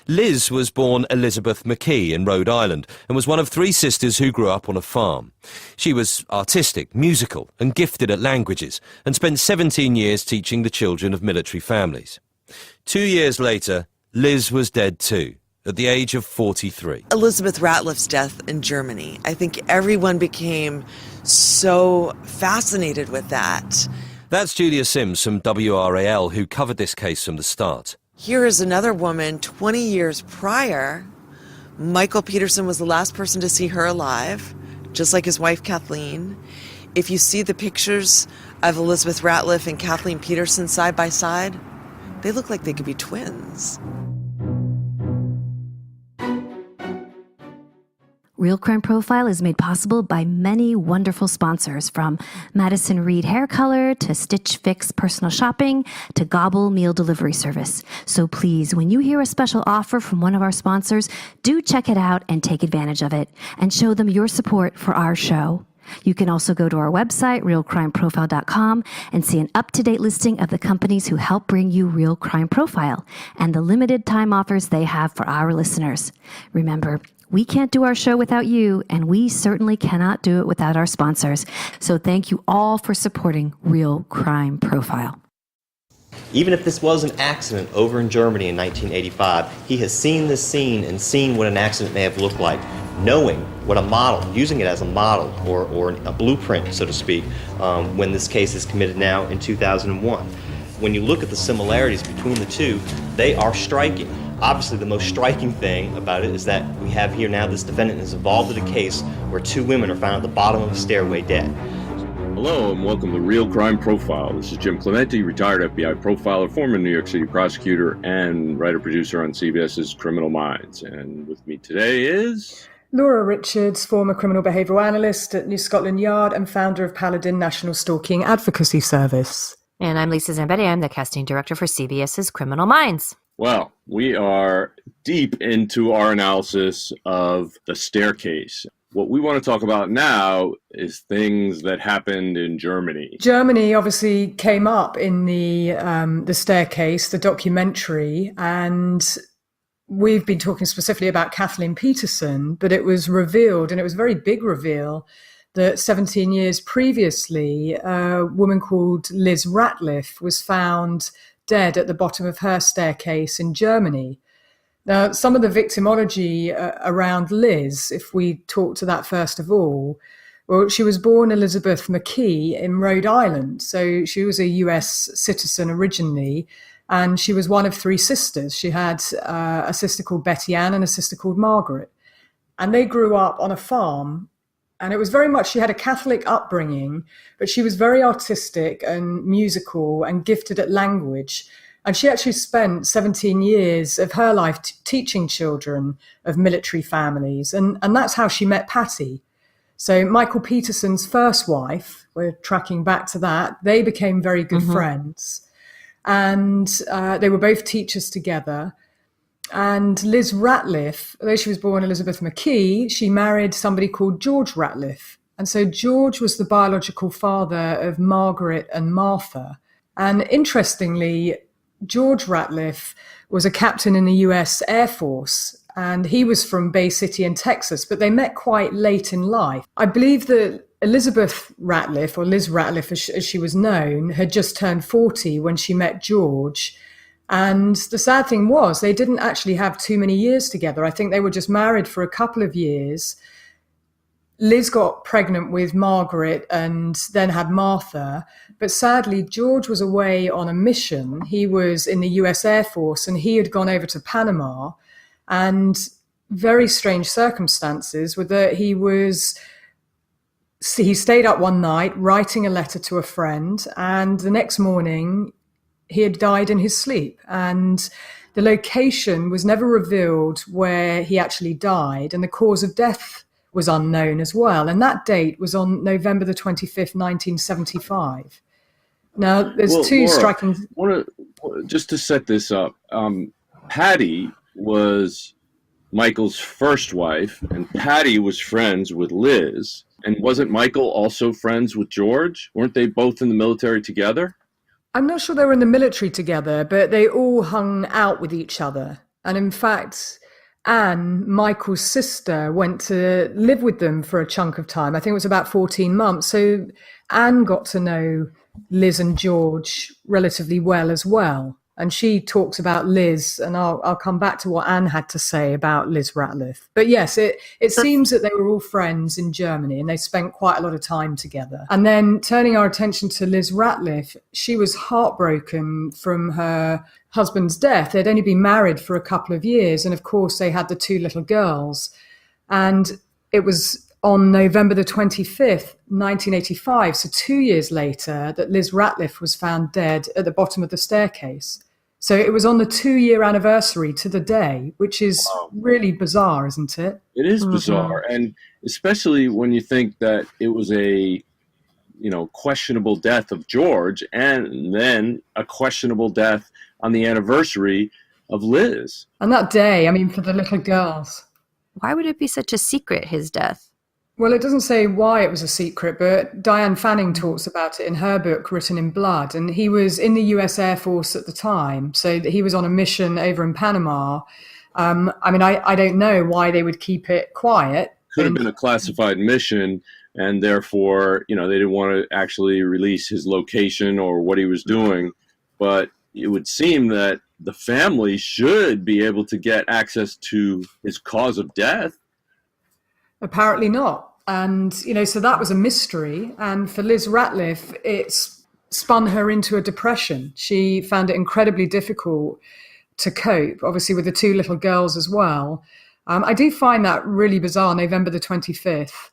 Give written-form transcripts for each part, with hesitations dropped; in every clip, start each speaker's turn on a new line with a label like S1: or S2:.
S1: Liz was born Elizabeth McKee in Rhode Island and was one of 3 sisters who grew up on a farm. She was artistic, musical and gifted at languages and spent 17 years teaching the children of military families. 2 years later, Liz was dead too, at the age of 43.
S2: Elizabeth Ratliffe's death in Germany. I think everyone became so fascinated with that.
S1: That's Julia Sims from WRAL, who covered this case from the start.
S2: Here is another woman 20 years prior. Michael Peterson was the last person to see her alive, just like his wife Kathleen. If you see the pictures of Elizabeth Ratliffe and Kathleen Peterson side by side, they look like they could be twins.
S3: Real Crime Profile is made possible by many wonderful sponsors, from Madison Reed Hair Color to Stitch Fix Personal Shopping to Gobble Meal Delivery Service. So please, when you hear a special offer from one of our sponsors, do check it out and take advantage of it and show them your support for our show. You can also go to our website, realcrimeprofile.com, and see an up-to-date listing of the companies who help bring you Real Crime Profile and the limited time offers they have for our listeners. Remember, we can't do our show without you, and we certainly cannot do it without our sponsors. So thank you all for supporting Real Crime Profile.
S4: Even if this was an accident over in Germany in 1985, he has seen this scene and seen what an accident may have looked like, knowing what a model, using it as a model or a blueprint, so to speak, when this case is committed now in 2001. When you look at the similarities between the two, they are striking. Obviously, the most striking thing about it is that we have here now this defendant is involved in a case where 2 women are found at the bottom of a stairway dead.
S5: Hello and welcome to Real Crime Profile. This is Jim Clemente, retired FBI profiler, former New York City prosecutor, and writer-producer on CBS's Criminal Minds. And with me today is...
S6: Laura Richards, former criminal behavioural analyst at New Scotland Yard and founder of Paladin National Stalking Advocacy Service.
S7: And I'm Lisa Zambetti. I'm the casting director for CBS's Criminal Minds.
S5: Well, we are deep into our analysis of the staircase. What we want to talk about now is things that happened in Germany.
S6: Germany obviously came up in the staircase, the documentary, and we've been talking specifically about Kathleen Peterson, but it was revealed, and it was a very big reveal, that 17 years previously, a woman called Liz Ratliffe was found dead at the bottom of her staircase in Germany. Now, some of the victimology around Liz, if we talk to that first of all, well, she was born Elizabeth McKee in Rhode Island. So she was a US citizen originally, and she was one of 3 sisters. She had a sister called Betty Ann and a sister called Margaret. And they grew up on a farm. And it was very much, she had a Catholic upbringing, but she was very artistic and musical and gifted at language. And she actually spent 17 years of her life teaching children of military families. And that's how she met Patty. So Michael Peterson's first wife, we're tracking back to that, they became very good friends. And they were both teachers together. And Liz Ratliffe, although she was born Elizabeth McKee, she married somebody called George Ratliffe. And so George was the biological father of Margaret and Martha. And interestingly, George Ratliffe was a captain in the US Air Force, and he was from Bay City in Texas, but they met quite late in life. I believe that Elizabeth Ratliffe, or Liz Ratliffe as she was known, had just turned 40 when she met George. And the sad thing was they didn't actually have too many years together. I think they were just married for a couple of years. Liz got pregnant with Margaret and then had Martha. But sadly, George was away on a mission. He was in the US Air Force and he had gone over to Panama. And very strange circumstances were that he stayed up one night writing a letter to a friend, and the next morning he had died in his sleep, and the location was never revealed where he actually died, and the cause of death was unknown as well. And that date was on November the 25th, 1975. Now, there's two
S5: Laura,
S6: striking...
S5: Just to set this up, Patty was Michael's first wife, and Patty was friends with Liz. And wasn't Michael also friends with George? Weren't they both in the military together?
S6: I'm not sure they were in the military together, but they all hung out with each other. And in fact, Anne, Michael's sister, went to live with them for a chunk of time. I think it was about 14 months. So Anne got to know Liz and George relatively well as well. And she talks about Liz, and I'll come back to what Anne had to say about Liz Ratliffe. But yes, it seems that they were all friends in Germany and they spent quite a lot of time together. And then turning our attention to Liz Ratliffe, she was heartbroken from her husband's death. They'd only been married for a couple of years. And of course, they had the two little girls. And it was on November the 25th, 1985, so 2 years later, that Liz Ratliffe was found dead at the bottom of the staircase. So it was on the 2-year anniversary to the day, which is really bizarre, isn't it?
S5: It is bizarre. And especially when you think that it was a, questionable death of George and then a questionable death on the anniversary of Liz.
S6: And that day, for the little girls.
S7: Why would it be such a secret, his death?
S6: Well, it doesn't say why it was a secret, but Diane Fanning talks about it in her book, Written in Blood. And he was in the US Air Force at the time. So he was on a mission over in Panama. I don't know why they would keep it quiet.
S5: Could have been a classified mission, and therefore, they didn't want to actually release his location or what he was doing. But it would seem that the family should be able to get access to his cause of death.
S6: Apparently not. And, so that was a mystery. And for Liz Ratliffe, it's spun her into a depression. She found it incredibly difficult to cope, obviously with the two little girls as well. I do find that really bizarre, November the 25th.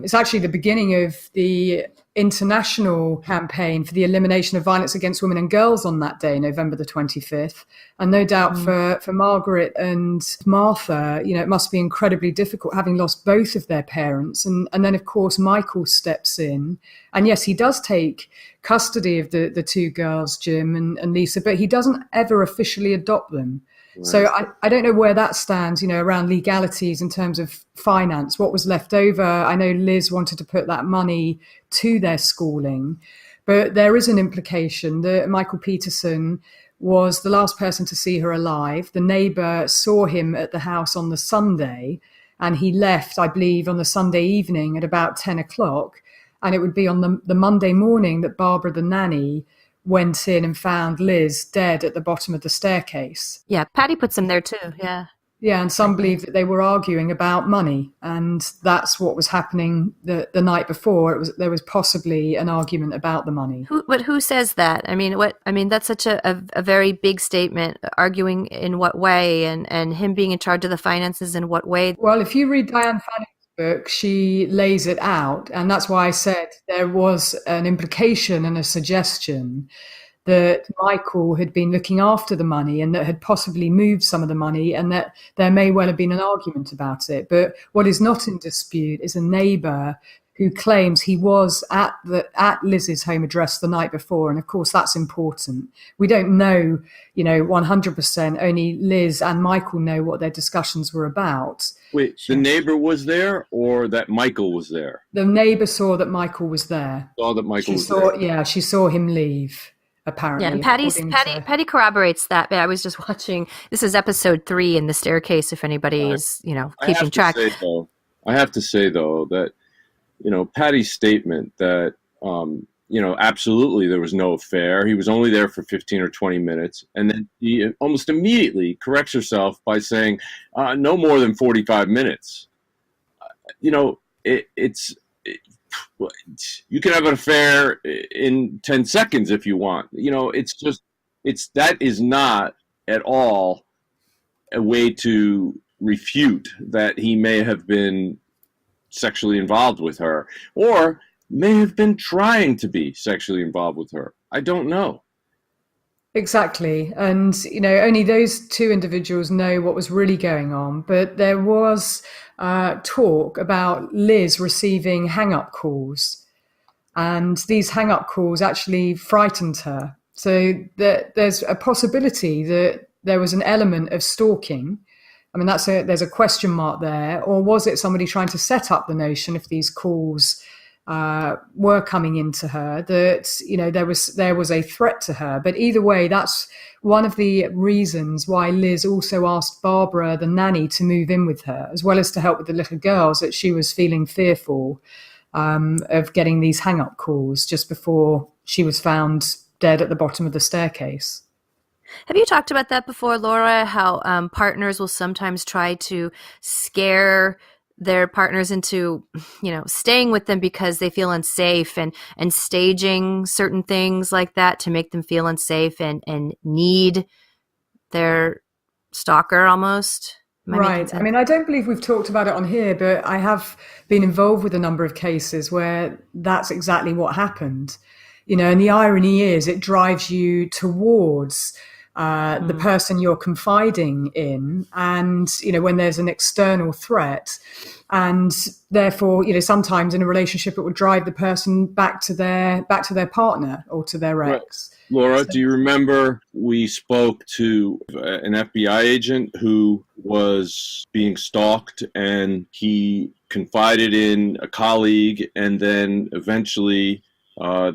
S6: It's actually the beginning of the international campaign for the elimination of violence against women and girls on that day, November the 25th. And no doubt for Margaret and Martha, it must be incredibly difficult having lost both of their parents. And then, of course, Michael steps in. And yes, he does take custody of the two girls, Jim and Lisa, but he doesn't ever officially adopt them. Right. So I don't know where that stands, around legalities in terms of finance, what was left over. I know Liz wanted to put that money to their schooling, but there is an implication that Michael Peterson was the last person to see her alive. The neighbour saw him at the house on the Sunday, and he left, I believe, on the Sunday evening at about 10 o'clock. And it would be on the Monday morning that Barbara, the nanny, went in and found Liz dead at the bottom of the staircase.
S7: Yeah, Patty puts him there too, yeah.
S6: Yeah, and some believe that they were arguing about money, and that's what was happening the night before. There was possibly an argument about the money.
S7: Who says that? That's such a very big statement. Arguing in what way, and him being in charge of the finances in what way?
S6: Well, if you read Diane Fanning's book, she lays it out, and that's why I said there was an implication and a suggestion that Michael had been looking after the money and that had possibly moved some of the money, and that there may well have been an argument about it. But what is not in dispute is a neighbour who claims he was at Liz's home address the night before. And of course, that's important. We don't know, 100%. Only Liz and Michael know what their discussions were about.
S5: Wait, the neighbor was there, or that Michael was there?
S6: The neighbour saw that Michael was there.
S5: Saw that Michael was there.
S6: Yeah, she saw him leave. Apparently.
S7: Yeah, and Patty corroborates that. But I was just watching. This is episode 3 in the staircase. If anybody is, keeping track.
S5: I have to say though that Patty's statement that absolutely there was no affair. He was only there for 15 or 20 minutes, and then he almost immediately corrects herself by saying no more than 45 minutes. You can have an affair in 10 seconds if you want. That is not at all a way to refute that he may have been sexually involved with her, or may have been trying to be sexually involved with her. I don't know.
S6: Exactly. And, only those two individuals know what was really going on. But there was talk about Liz receiving hang-up calls. And these hang-up calls actually frightened her. So there's a possibility that there was an element of stalking. There's a question mark there. Or was it somebody trying to set up the notion of these calls were coming into her, that, you know, there was a threat to her. But either way, that's one of the reasons why Liz also asked Barbara, the nanny, to move in with her, as well as to help with the little girls, that she was feeling fearful of getting these hang-up calls just before she was found dead at the bottom of the staircase.
S7: Have you talked about that before, Laura, how partners will sometimes try to scare their partners into, you know, staying with them because they feel unsafe, and staging certain things like that to make them feel unsafe and need their stalker almost?
S6: Right. I mean, I don't believe we've talked about it on here, but I have been involved with a number of cases where that's exactly what happened. You know, and the irony is it drives you towards the person you're confiding in, and, you know, when there's an external threat, and therefore, you know, sometimes in a relationship it would drive the person back to their partner or to their ex.
S5: Right. Laura, do you remember we spoke to an FBI agent who was being stalked, and he confided in a colleague, and then eventually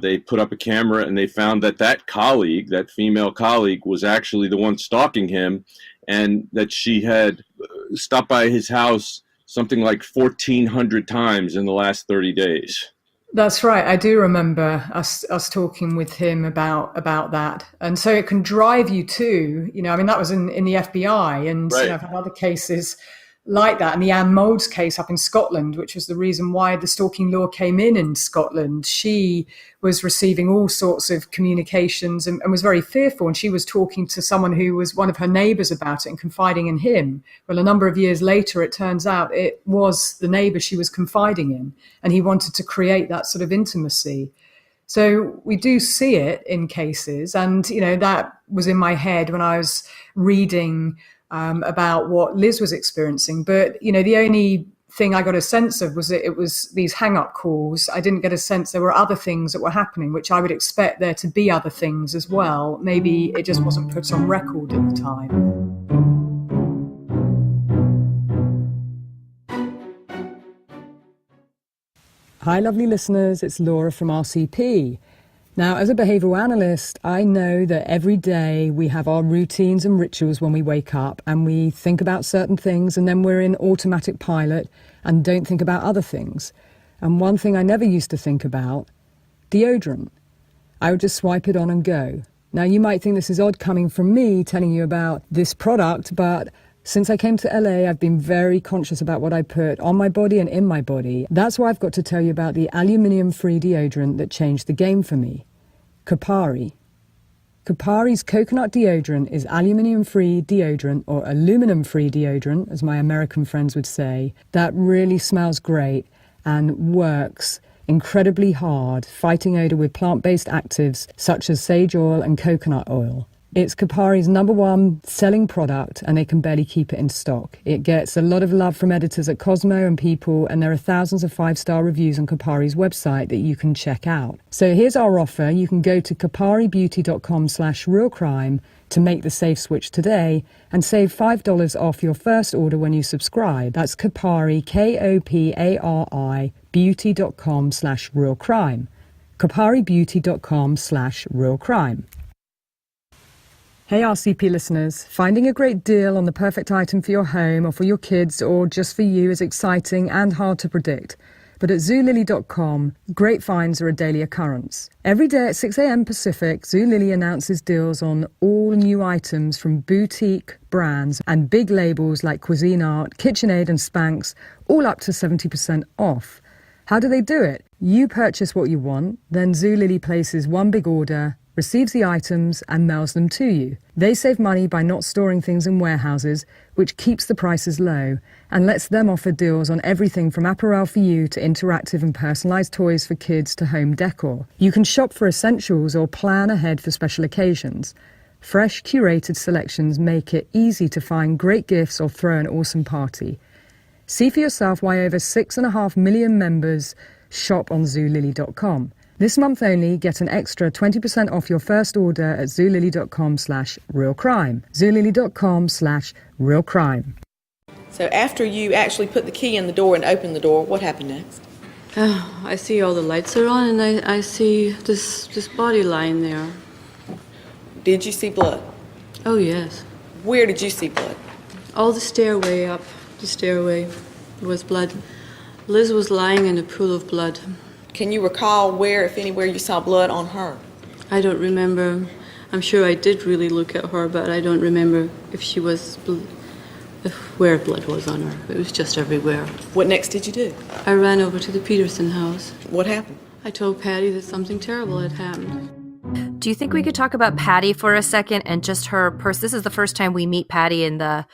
S5: they put up a camera and they found that colleague, that female colleague, was actually the one stalking him, and that she had stopped by his house something like 1,400 times in the last 30 days.
S6: That's right. I do remember us talking with him about that. And so it can drive you to, you know, I mean, that was in the FBI, and
S5: right.
S6: You know, I've had other cases like that. And the Anne Moulds case up in Scotland, which was the reason why the stalking law came in Scotland. She was receiving all sorts of communications and was very fearful. And she was talking to someone who was one of her neighbours about it and confiding in him. Well, a number of years later, it turns out it was the neighbour she was confiding in, and he wanted to create that sort of intimacy. So we do see it in cases. And, you know, that was in my head when I was reading about what Liz was experiencing. But, you know, the only thing I got a sense of was that it was these hang-up calls. I didn't get a sense there were other things that were happening, which I would expect there to be other things as well. Maybe it just wasn't put on record at the time. Hi, lovely listeners. It's Laura from RCP. Now, as a behavioural analyst, I know that every day we have our routines and rituals when we wake up, and we think about certain things, and then we're in automatic pilot and don't think about other things. And one thing I never used to think about, deodorant. I would just swipe it on and go. Now, you might think this is odd coming from me telling you about this product, but since I came to LA, I've been very conscious about what I put on my body and in my body. That's why I've got to tell you about the aluminium-free deodorant that changed the game for me, Kopari. Kopari's coconut deodorant is aluminium-free deodorant, or aluminum-free deodorant, as my American friends would say, that really smells great and works incredibly hard, fighting odor with plant-based actives such as sage oil and coconut oil. It's Kopari's #1 selling product, and they can barely keep it in stock. It gets a lot of love from editors at Cosmo and People, and there are thousands of 5-star reviews on Kopari's website that you can check out. So here's our offer. You can go to koparibeauty.com/realcrime to make the safe switch today and save $5 off your first order when you subscribe. That's Kopari, Kopari, beauty.com/realcrime. koparibeauty.com/realcrime. Hey RCP listeners, finding a great deal on the perfect item for your home or for your kids or just for you is exciting and hard to predict. But at Zulily.com, great finds are a daily occurrence. Every day at 6 a.m. Pacific, Zulily announces deals on all new items from boutique brands and big labels like Cuisine Art, KitchenAid and Spanx, all up to 70% off. How do they do it? You purchase what you want, then Zulily places one big order, receives the items and mails them to you. They save money by not storing things in warehouses, which keeps the prices low and lets them offer deals on everything from apparel for you to interactive and personalised toys for kids to home decor. You can shop for essentials or plan ahead for special occasions. Fresh, curated selections make it easy to find great gifts or throw an awesome party. See for yourself why over 6.5 million members shop on Zulily.com. This month only, get an extra 20% off your first order at Zulily.com/realcrime. Zulily.com/realcrime.
S8: So after you actually put the key in the door and opened the door, what happened next? I see all the lights are on, and I see this body lying there.
S2: Did you see blood?
S8: Oh, yes.
S2: Where did you see blood?
S8: All the stairway up, the stairway, there was blood. Liz was lying in a pool of blood.
S2: Can you recall where, if anywhere, you saw blood on her?
S8: I don't remember. I'm sure I did really look at her, but I don't remember if she was, where blood was on her. It was just everywhere.
S2: What next did you do?
S8: I ran over to the Peterson house.
S2: What happened?
S8: I told Patty that something terrible had happened.
S7: Do you think we could talk about Patty for a second and just her This is the first time we meet Patty in the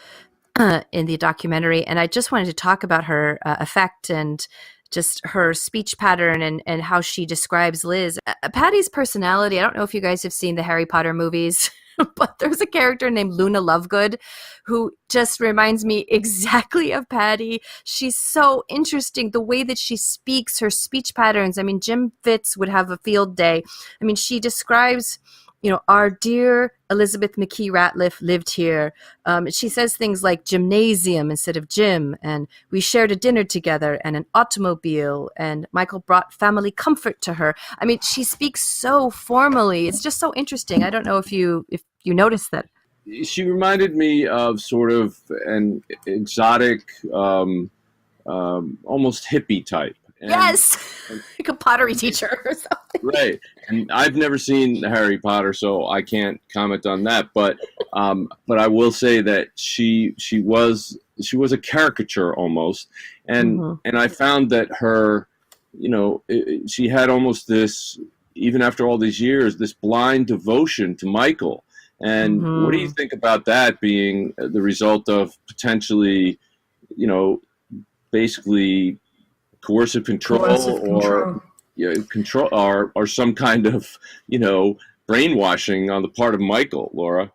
S7: documentary, and I just wanted to talk about her effect and just her speech pattern and how she describes Liz. Patty's personality, I don't know if you guys have seen the Harry Potter movies, but there's a character named Luna Lovegood who just reminds me exactly of Patty. She's so interesting, the way that she speaks, her speech patterns. I mean, Jim Fitz would have a field day. I mean, she describes, our dear Elizabeth McKee Ratliffe lived here. She says things like gymnasium instead of gym, and we shared a dinner together and an automobile, and Michael brought family comfort to her. I mean, she speaks so formally. It's just so interesting. I don't know if you noticed that.
S5: She reminded me of sort of an exotic, almost hippie type.
S7: Yes, like a pottery teacher or something.
S5: Right, and I've never seen Harry Potter, so I can't comment on that. But I will say that she was a caricature almost, and I found that her, she had almost this, even after all these years, this blind devotion to Michael. And what do you think about that being the result of potentially, basically coercive control or some kind of, brainwashing on the part of Michael, Laura?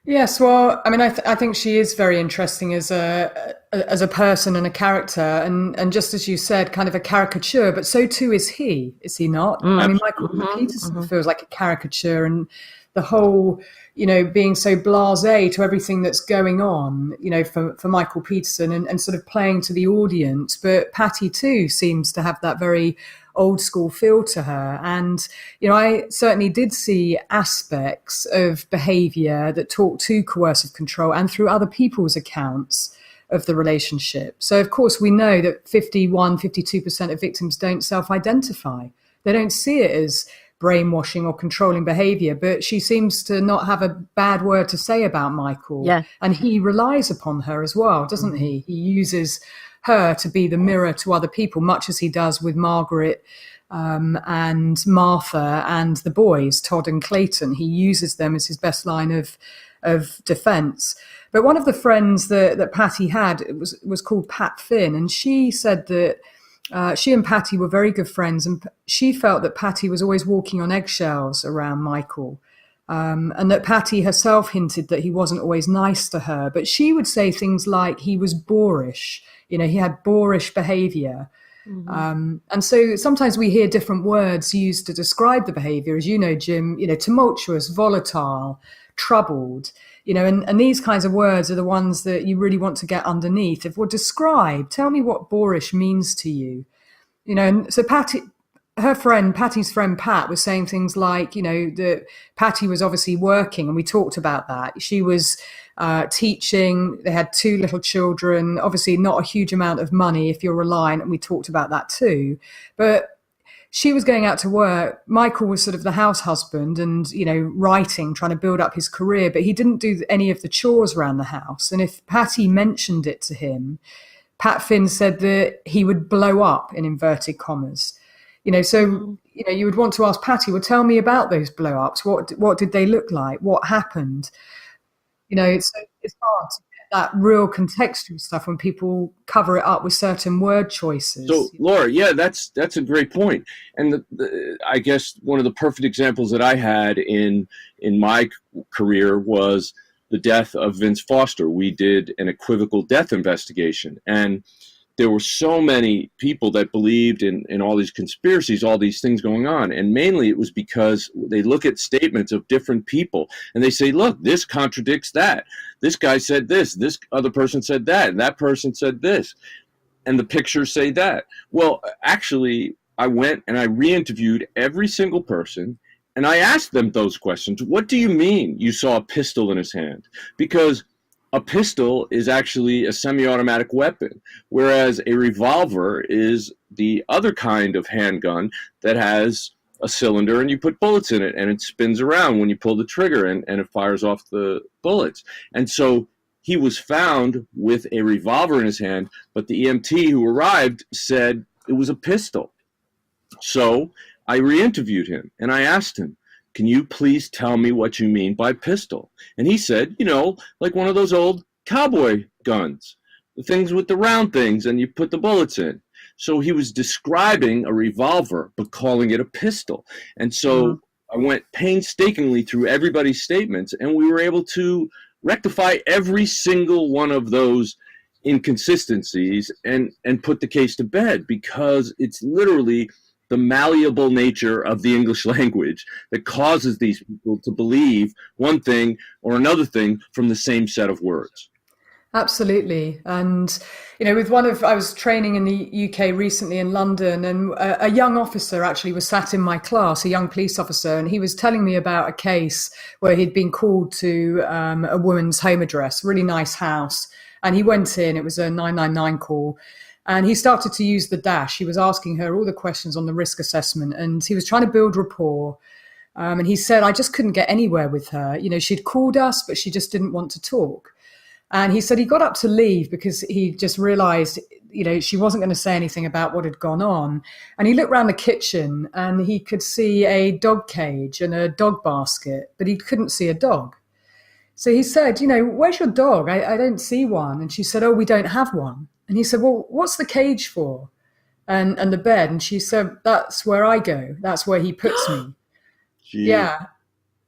S6: Yes, well, I mean, I think she is very interesting as a person and a character, and just as you said, kind of a caricature. But so too is he not? I mean, Michael Peterson feels like a caricature, and the whole, being so blasé to everything that's going on, for Michael Peterson and sort of playing to the audience. But Patty too seems to have that very old school feel to her. And, I certainly did see aspects of behavior that talk to coercive control and through other people's accounts of the relationship. So, of course, we know that 52% of victims don't self-identify. They don't see it as brainwashing or controlling behavior, but she seems to not have a bad word to say about Michael. Yeah. And he relies upon her as well, doesn't he? He uses her to be the mirror to other people, much as he does with Margaret and Martha and the boys, Todd and Clayton. He uses them as his best line of defense. But one of the friends that Patty had was called Pat Finn, and she said that she and Patty were very good friends, and she felt that Patty was always walking on eggshells around Michael, and that Patty herself hinted that he wasn't always nice to her. But she would say things like he was boorish, he had boorish behavior. And so sometimes we hear different words used to describe the behavior, as you know, Jim, tumultuous, volatile, troubled. And these kinds of words are the ones that you really want to get underneath. If we're described, tell me what boorish means to you. And so Patty's friend Pat was saying things like, that Patty was obviously working, and we talked about that. She was teaching. They had 2 little children, obviously not a huge amount of money if you're reliant, and we talked about that too. But she was going out to work. Michael was sort of the house husband and, writing, trying to build up his career, but he didn't do any of the chores around the house. And if Patty mentioned it to him, Pat Finn said that he would blow up, in inverted commas. So, you would want to ask Patty, well, tell me about those blow ups. What did they look like? What happened? It's hard to get that real contextual stuff when people cover it up with certain word choices.
S5: So, Laura, yeah, that's a great point. And I guess one of the perfect examples that I had in my career was the death of Vince Foster. We did an equivocal death investigation, and there were so many people that believed in all these conspiracies, all these things going on. And mainly it was because they look at statements of different people and they say, look, this contradicts that. This guy said this other person said that, and that person said this. and the pictures say that. Well, actually, I went and I re-interviewed every single person, and I asked them those questions. What do you mean you saw a pistol in his hand? Because a pistol is actually a semi-automatic weapon, whereas a revolver is the other kind of handgun that has a cylinder and you put bullets in it and it spins around when you pull the trigger and it fires off the bullets. And so he was found with a revolver in his hand, but the EMT who arrived said it was a pistol. So I re-interviewed him and I asked him, can you please tell me what you mean by pistol? And he said, like one of those old cowboy guns, the things with the round things and you put the bullets in. So he was describing a revolver, but calling it a pistol. And so I went painstakingly through everybody's statements, and we were able to rectify every single one of those inconsistencies and put the case to bed, because it's literally the malleable nature of the English language that causes these people to believe one thing or another thing from the same set of words.
S6: Absolutely. And, I was training in the UK recently in London, and a young officer actually was sat in my class, a young police officer, and he was telling me about a case where he'd been called to a woman's home address, really nice house. And he went in, it was a 999 call, and he started to use the dash. He was asking her all the questions on the risk assessment, and he was trying to build rapport. And he said, I just couldn't get anywhere with her. She'd called us, but she just didn't want to talk. And he said he got up to leave because he just realized, she wasn't going to say anything about what had gone on. And he looked around the kitchen and he could see a dog cage and a dog basket, but he couldn't see a dog. So he said, where's your dog? I don't see one. And she said, oh, we don't have one. And he said, well, what's the cage for? And the bed. And she said, that's where I go. That's where he puts me.
S5: Gee.
S6: Yeah.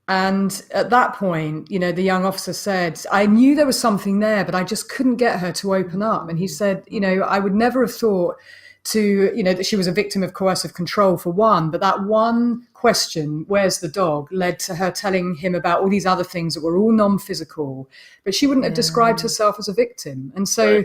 S6: And at that point, the young officer said, I knew there was something there, but I just couldn't get her to open up. And he said, I would never have thought that she was a victim of coercive control, for one, but that one question, where's the dog, led to her telling him about all these other things that were all non-physical, but she wouldn't have described herself as a victim. And so,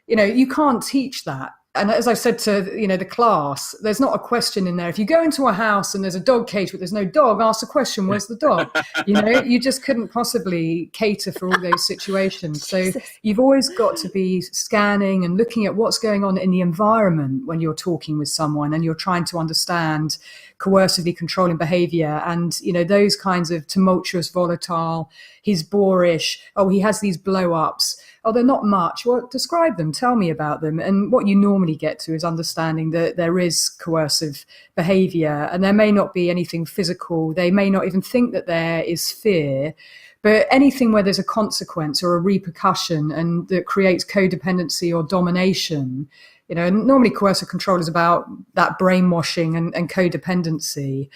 S5: Right.
S6: You can't teach that. And as I said to, the class, there's not a question in there. If you go into a house and there's a dog cage, but there's no dog, ask the question, where's the dog? You just couldn't possibly cater for all those situations. So you've always got to be scanning and looking at what's going on in the environment when you're talking with someone and you're trying to understand coercively controlling behavior and, those kinds of tumultuous, volatile, he's boorish, oh, he has these blow-ups. Oh, they're not much. Well, describe them. Tell me about them. And what you normally get to is understanding that there is coercive behavior and there may not be anything physical. They may not even think that there is fear, but anything where there's a consequence or a repercussion and that creates codependency or domination, and normally coercive control is about that brainwashing and codependency.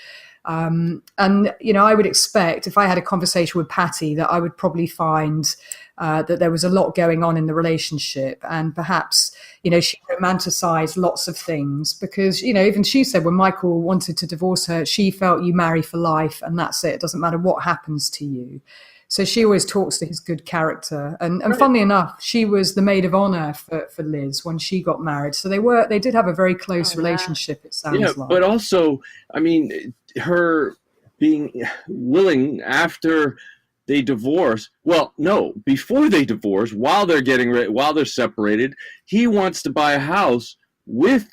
S6: And, I would expect if I had a conversation with Patty that I would probably find that there was a lot going on in the relationship, and perhaps, she romanticized lots of things because, even she said when Michael wanted to divorce her, she felt you marry for life and that's it. It doesn't matter what happens to you. So she always talks to his good character. And funnily enough, she was the maid of honor for Liz when she got married. So they did have a very close relationship, it sounds like.
S5: But also, her being willing after they divorce, before they divorce, while they're separated, he wants to buy a house with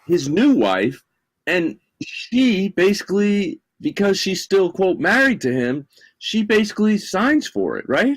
S5: his new wife, and she basically, because she's still, quote, married to him, she basically signs for it, right?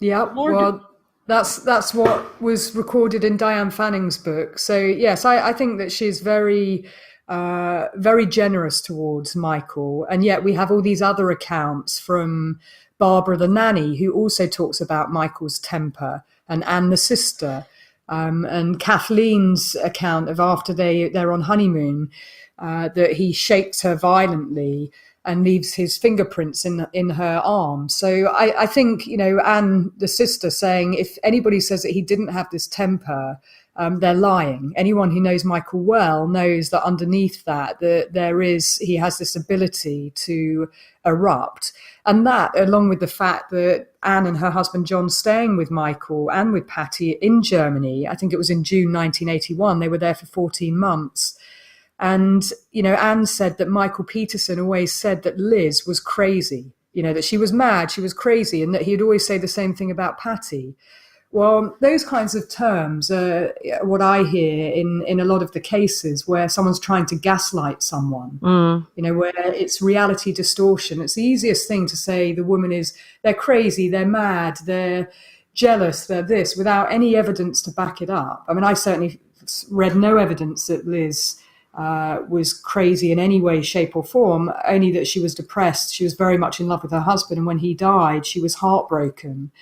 S6: Yeah, well, that's what was recorded in Diane Fanning's book. So yes, I think that she's very, very generous towards Michael, and yet we have all these other accounts from Barbara the nanny, who also talks about Michael's temper, and Anne the sister, and Kathleen's account of after they're on honeymoon, that he shakes her violently. and leaves his fingerprints in her arm. So I think, Anne, the sister, saying if anybody says that he didn't have this temper, they're lying. Anyone who knows Michael well knows that underneath that he has this ability to erupt. And that, along with the fact that Anne and her husband John staying with Michael and with Patty in Germany, I think it was in June 1981, they were there for 14 months. And, Anne said that Michael Peterson always said that Liz was crazy, that she was mad, she was crazy, and that he'd always say the same thing about Patty. Well, those kinds of terms are what I hear in a lot of the cases where someone's trying to gaslight someone, where it's reality distortion. It's the easiest thing to say the woman they're crazy, they're mad, they're jealous, they're this, without any evidence to back it up. I mean, I certainly read no evidence that Liz was crazy in any way, shape or form, only that she was depressed. She was very much in love with her husband, and when he died, she was heartbroken.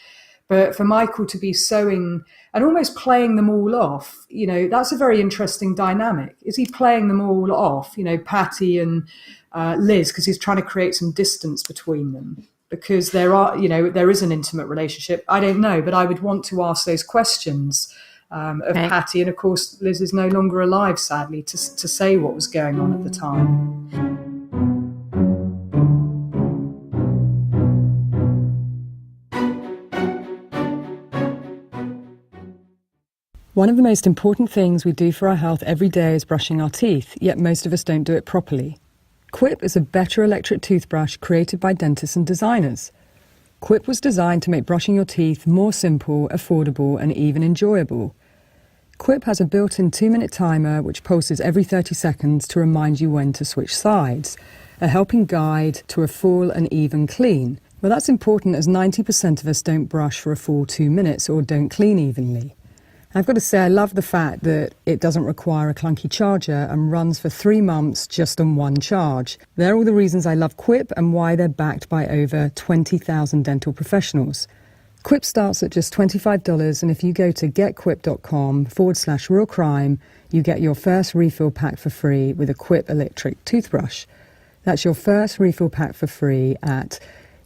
S6: But for Michael to be sewing and almost playing them all off, that's a very interesting dynamic. Is he playing them all off, Patty and Liz, because he's trying to create some distance between them? Because there is an intimate relationship. I don't know, but I would want to ask those questions of Patty. And of course, Liz is no longer alive, sadly, to say what was going on at the time.
S9: One of the most important things we do for our health every day is brushing our teeth, yet most of us don't do it properly. Quip is a better electric toothbrush created by dentists and designers. Quip was designed to make brushing your teeth more simple, affordable, and even enjoyable. Quip has a built-in 2-minute timer which pulses every 30 seconds to remind you when to switch sides, a helping guide to a full and even clean. Well, that's important as 90% of us don't brush for a full 2 minutes or don't clean evenly. I've got to say, I love the fact that it doesn't require a clunky charger and runs for 3 months just on one charge. They're all the reasons I love Quip and why they're backed by over 20,000 dental professionals. Quip starts at just $25, and if you go to getquip.com/realcrime, you get your first refill pack for free with a Quip electric toothbrush. That's your first refill pack for free at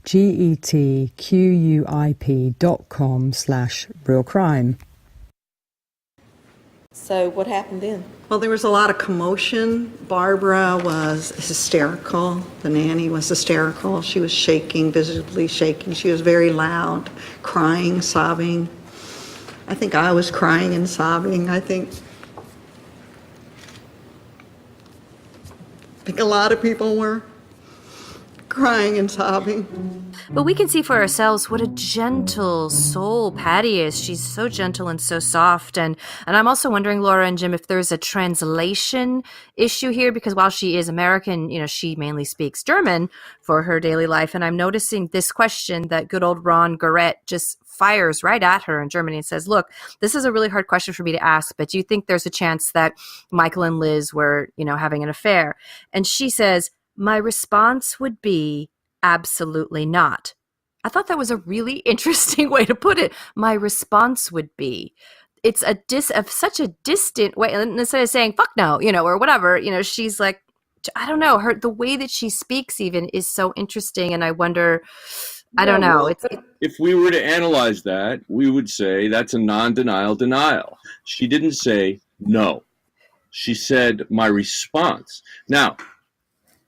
S9: getquip.com/realcrime.
S10: So what happened then?
S11: Well, there was a lot of commotion. Barbara was hysterical. The nanny was hysterical. She was shaking, visibly shaking. She was very loud, crying, sobbing. I think I was crying and sobbing. I think a lot of people were crying and sobbing.
S7: But we can see for ourselves what a gentle soul Patty is. She's so gentle and so soft. And I'm also wondering, Laura and Jim, if there's a translation issue here, because while she is American, she mainly speaks German for her daily life. And I'm noticing this question that good old Ron Garrett just fires right at her in Germany and says, look, this is a really hard question for me to ask, but do you think there's a chance that Michael and Liz were, having an affair? And she says, my response would be absolutely not. I thought that was a really interesting way to put it. My response would be. It's such a distant way. And instead of saying, fuck no, or whatever, she's like, I don't know. The way that she speaks even is so interesting. And I wonder, I don't know.
S5: If we were to analyze that, we would say that's a non-denial denial. She didn't say no. She said my response. Now,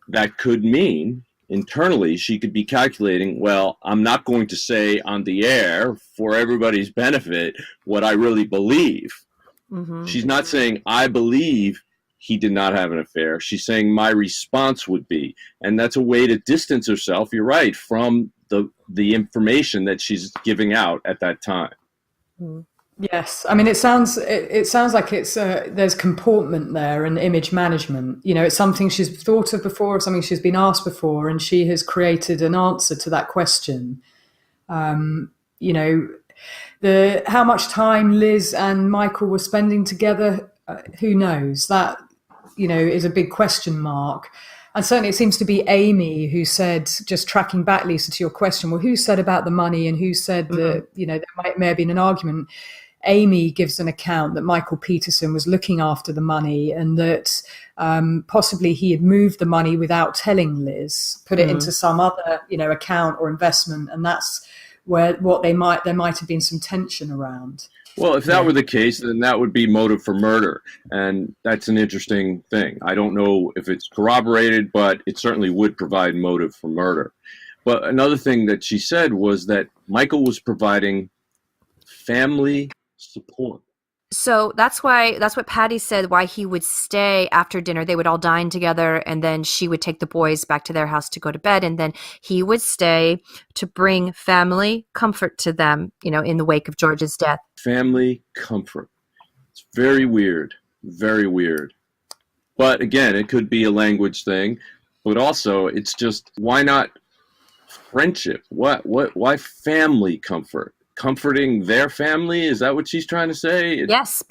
S5: that could mean internally she could be calculating, well, I'm not going to say on the air for everybody's benefit what I really believe. Mm-hmm. She's not saying I believe he did not have an affair. She's saying my response would be. And that's a way to distance herself, you're right, from the information that she's giving out at that time.
S6: Mm-hmm. Yes, I mean it sounds like it's there's comportment there and image management. It's something she's thought of before, something she's been asked before, and she has created an answer to that question. How much time Liz and Michael were spending together, who knows? That is a big question mark. And certainly it seems to be Amy who said, just tracking back, Lisa, to your question, well, who said about the money and who said that there may have been an argument? Amy gives an account that Michael Peterson was looking after the money, and that possibly he had moved the money without telling Liz, put it into some other, account or investment, and that's where there might have been some tension around.
S5: Well, if that were the case, then that would be motive for murder, and that's an interesting thing. I don't know if it's corroborated, but it certainly would provide motive for murder. But another thing that she said was that Michael was providing family support.
S7: So that's what Patty said, why he would stay after dinner. They would all dine together, and then she would take the boys back to their house to go to bed, and then he would stay to bring family comfort to them, in the wake of George's death.
S5: Family comfort. It's very weird. Very weird. But again, it could be a language thing, but also it's just, why not friendship? Why family comfort? Comforting their family? Is that what she's trying to say?
S7: Yes.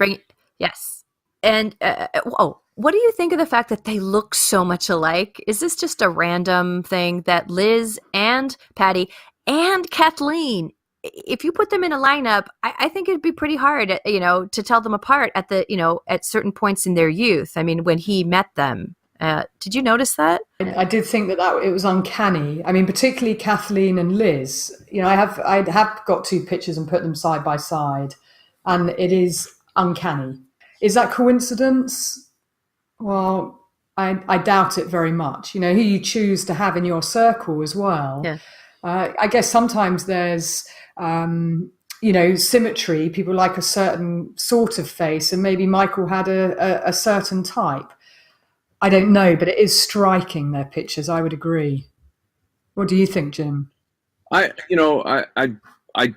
S7: Yes. And, what do you think of the fact that they look so much alike? Is this just a random thing that Liz and Patty and Kathleen, if you put them in a lineup, I think it'd be pretty hard, to tell them apart at certain points in their youth. I mean, when he met them. Did you notice that?
S6: I did think that it was uncanny. I mean, particularly Kathleen and Liz. I have got two pictures and put them side by side, and it is uncanny. Is that coincidence? Well, I doubt it very much. Who you choose to have in your circle as well.
S7: Yeah.
S6: I guess sometimes there's symmetry. People like a certain sort of face, and maybe Michael had a certain type. I don't know, but it is striking, their pictures. I would agree. What do you think, Jim?
S5: I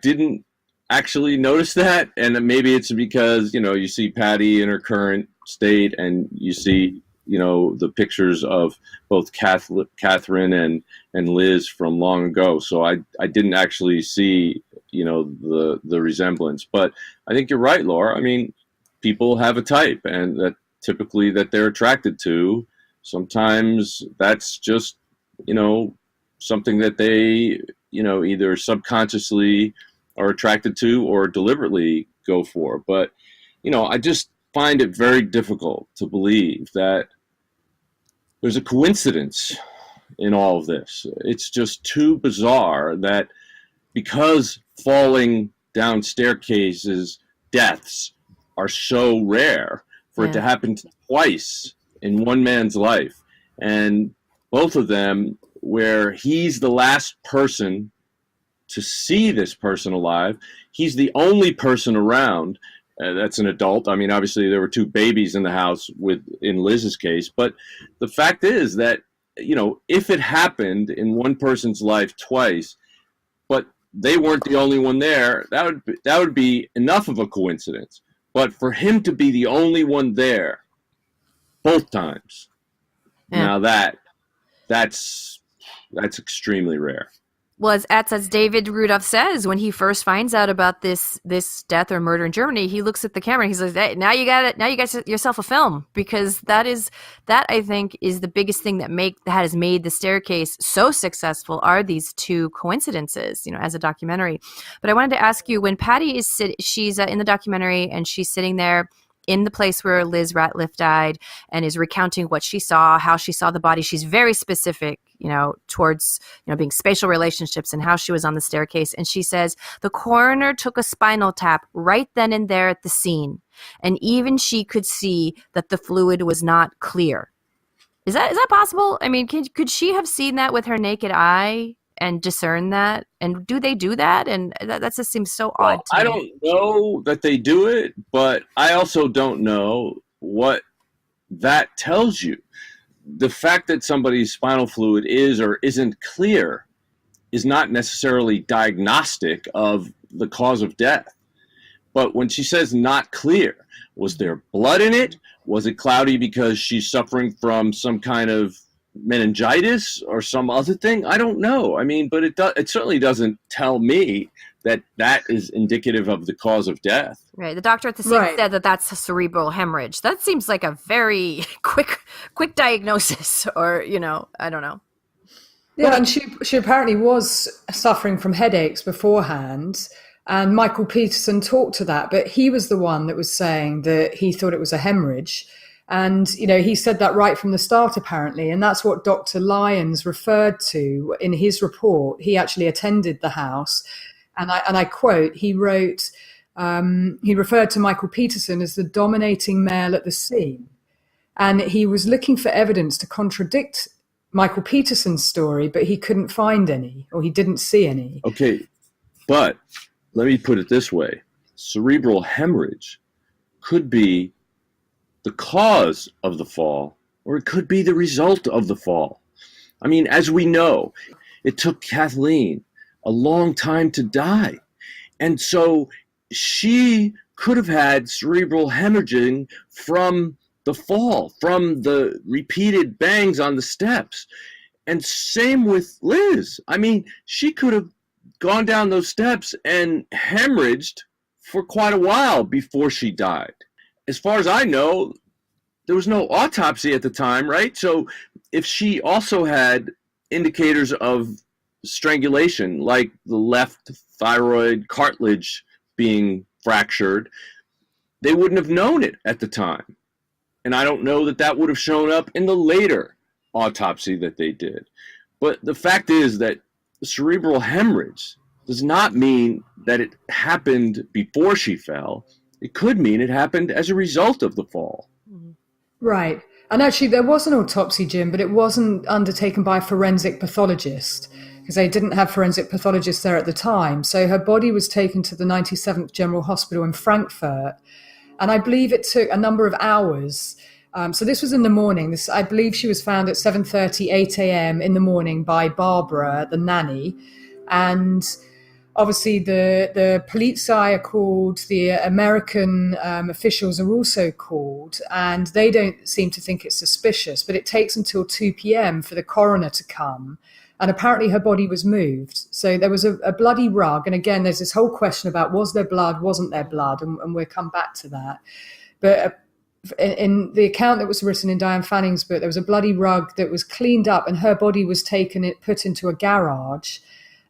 S5: didn't actually notice that, and maybe it's because you see Patty in her current state, and you see the pictures of both Catherine and Liz from long ago. So I didn't actually see the resemblance, but I think you're right, Laura. I mean, people have a type, and that typically that they're attracted to. Sometimes that's just, something that they, either subconsciously are attracted to or deliberately go for. But, I just find it very difficult to believe that there's a coincidence in all of this. It's just too bizarre that because falling down staircases deaths are so rare, for it to happen twice in one man's life, and both of them where he's the last person to see this person alive. He's the only person around that's an adult. I mean, obviously there were two babies in the house in Liz's case, but the fact is that, if it happened in one person's life twice, but they weren't the only one there, that would be enough of a coincidence. But for him to be the only one there both times, now that's extremely rare.
S7: Well, as David Rudolph says, when he first finds out about this death or murder in Germany, he looks at the camera and he says, "Hey, now you got yourself a film," because that I think is the biggest thing that has made The Staircase so successful are these two coincidences, as a documentary. But I wanted to ask you, when Patty she's in the documentary and she's sitting there in the place where Liz Ratliffe died and is recounting what she saw, how she saw the body. She's very specific, towards, being spatial relationships and how she was on the staircase. And she says, the coroner took a spinal tap right then and there at the scene. And even she could see that the fluid was not clear. Is that possible? I mean, could she have seen that with her naked eye and discern that? And do they do that? And that just seems so odd to me.
S5: I don't know that they do it, but I also don't know what that tells you. The fact that somebody's spinal fluid is or isn't clear is not necessarily diagnostic of the cause of death. But when she says not clear, was there blood in it? Was it cloudy because she's suffering from some kind of meningitis or some other thing? I don't know. I mean, but it certainly doesn't tell me that is indicative of the cause of death.
S7: Right. The doctor at the scene said that that's a cerebral hemorrhage. That seems like a very quick diagnosis, or, I don't know.
S6: Yeah, and she apparently was suffering from headaches beforehand. And Michael Peterson talked to that, but he was the one that was saying that he thought it was a hemorrhage. And, he said that right from the start, apparently. And that's what Dr. Lyons referred to in his report. He actually attended the house. And I quote, he wrote, he referred to Michael Peterson as the dominating male at the scene. And he was looking for evidence to contradict Michael Peterson's story, but he couldn't find any, or he didn't see any.
S5: Okay, but let me put it this way. Cerebral hemorrhage could be the cause of the fall, or it could be the result of the fall. I mean, as we know, it took Kathleen a long time to die. And so she could have had cerebral hemorrhaging from the fall, from the repeated bangs on the steps. And same with Liz. I mean, she could have gone down those steps and hemorrhaged for quite a while before she died. As far as I know, there was no autopsy at the time, right? So if she also had indicators of strangulation, like the left thyroid cartilage being fractured, they wouldn't have known it at the time. And I don't know that that would have shown up in the later autopsy that they did. But the fact is that cerebral hemorrhage does not mean that it happened before she fell. It could mean it happened as a result of the fall.
S6: Right. And actually, there was an autopsy, Jim, but it wasn't undertaken by a forensic pathologist because they didn't have forensic pathologists there at the time. So her body was taken to the 97th General Hospital in Frankfurt. And I believe it took a number of hours. So this was in the morning. I believe she was found at 7:30, 8 a.m. in the morning by Barbara, the nanny. And obviously the polizei are called, the American officials are also called, and they don't seem to think it's suspicious, but it takes until 2 p.m. for the coroner to come. And apparently her body was moved. So there was a bloody rug. And again, there's this whole question about was there blood, wasn't there blood? And we'll come back to that. But in the account that was written in Diane Fanning's book, there was a bloody rug that was cleaned up and her body was put into a garage.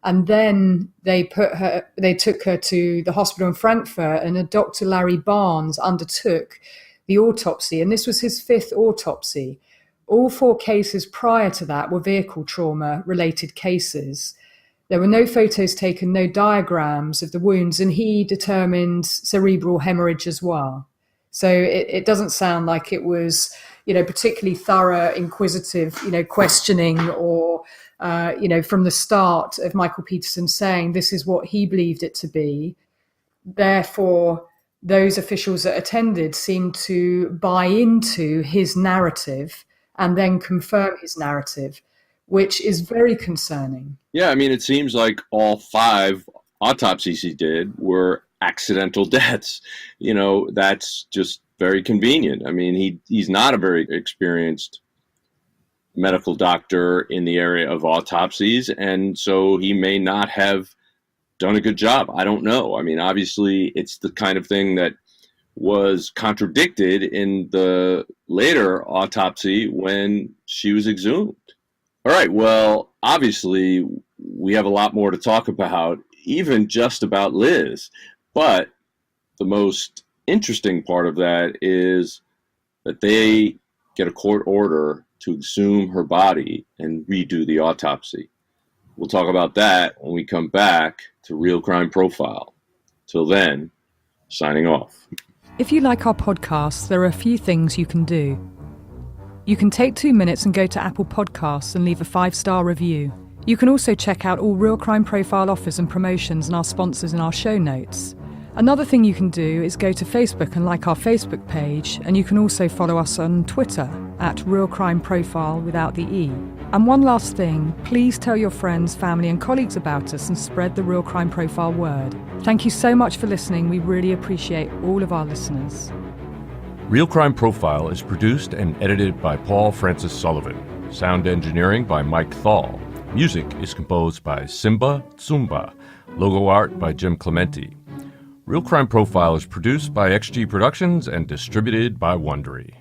S6: And then they took her to the hospital in Frankfurt, and a Dr. Larry Barnes undertook the autopsy. And this was his 5th autopsy. All 4 cases prior to that were vehicle trauma related cases. There were no photos taken, no diagrams of the wounds, and he determined cerebral hemorrhage as well. So it doesn't sound like it was, particularly thorough, inquisitive, questioning or, from the start of Michael Peterson saying this is what he believed it to be. Therefore, those officials that attended seemed to buy into his narrative and then confirm his narrative, which is very concerning.
S5: Yeah, I mean, it seems like all 5 autopsies he did were accidental deaths. That's just very convenient. I mean, he's not a very experienced medical doctor in the area of autopsies, and so he may not have done a good job. I don't know. I mean, obviously, it's the kind of thing that was contradicted in the later autopsy when she was exhumed. All right, well, obviously, we have a lot more to talk about, even just about Liz. But the most interesting part of that is that they get a court order to exhume her body and redo the autopsy. We'll talk about that when we come back to Real Crime Profile. Till then, signing off.
S9: If you like our podcasts, there are a few things you can do. You can take 2 minutes and go to Apple Podcasts and leave a 5-star review. You can also check out all Real Crime Profile offers and promotions and our sponsors in our show notes. Another thing you can do is go to Facebook and like our Facebook page, and you can also follow us on Twitter at Real Crime Profile without the E. And one last thing, please tell your friends, family and colleagues about us and spread the Real Crime Profile word. Thank you so much for listening. We really appreciate all of our listeners.
S10: Real Crime Profile is produced and edited by Paul Francis Sullivan. Sound engineering by Mike Thal. Music is composed by Simba Tsumba. Logo art by Jim Clementi. Real Crime Profile is produced by XG Productions and distributed by Wondery.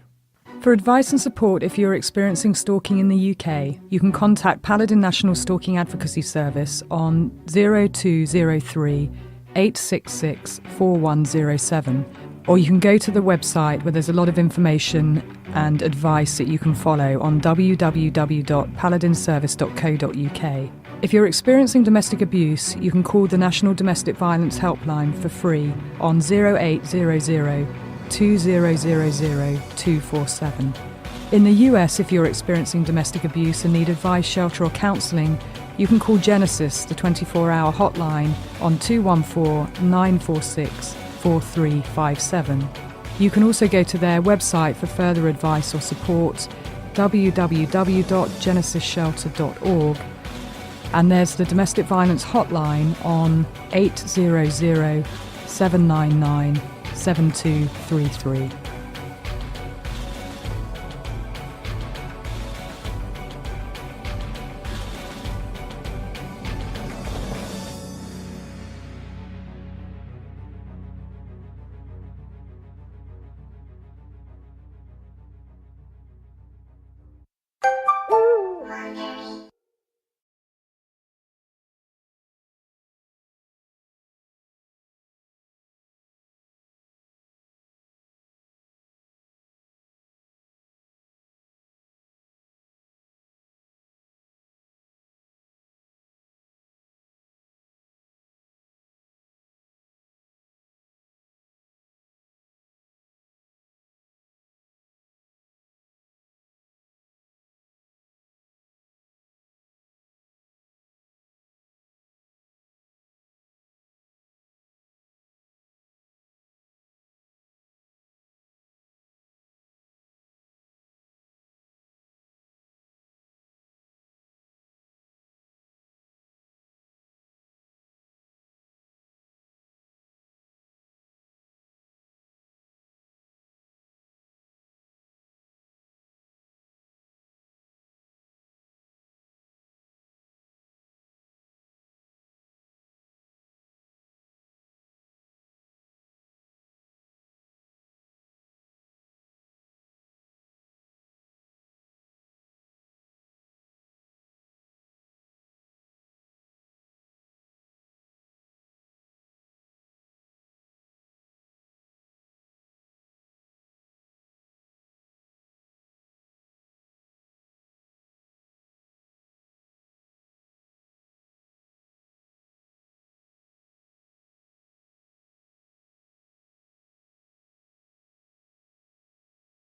S9: For advice and support if you're experiencing stalking in the UK, you can contact Paladin National Stalking Advocacy Service on 0203 866 4107. Or you can go to the website where there's a lot of information and advice that you can follow on www.paladinservice.co.uk. If you're experiencing domestic abuse, you can call the National Domestic Violence Helpline for free on 0800 2000 247. In the US, if you're experiencing domestic abuse and need advice, shelter or counselling, you can call Genesis, the 24-hour hotline, on 214-946-4357. You can also go to their website for further advice or support, www.genesisshelter.org. And there's the domestic violence hotline on 800 799 7233.